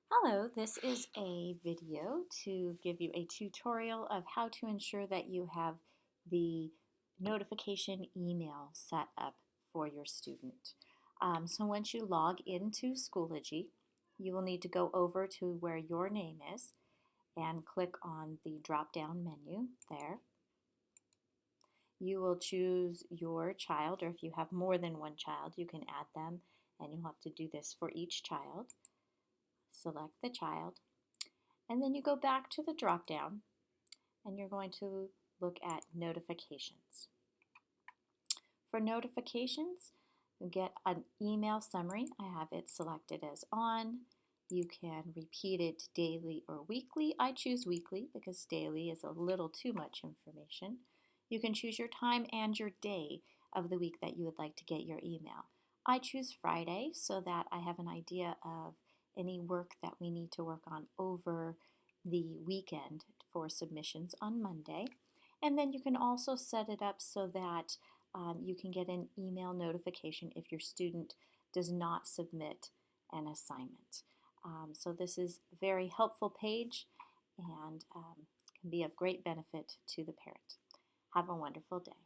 Hello, this is a video to give you a tutorial of how to ensure that you have the notification email set up for your student. So once you log into Schoology, you will need to go over to where your name is and click on the drop-down menu there. You will choose your child, or if you have more than one child, you can add them, and you'll have to do this for each child. Select the child. And then you go back to the drop down and you're going to look at notifications. For notifications, you get an email summary. I have it selected as on. You can repeat it daily or weekly. I choose weekly because daily is a little too much information. You can choose your time and your day of the week that you would like to get your email. I choose Friday so that I have an idea of any work that we need to work on over the weekend for submissions on Monday. And then you can also set it up so that you can get an email notification if your student does not submit an assignment. So this is a very helpful page and can be of great benefit to the parent. Have a wonderful day.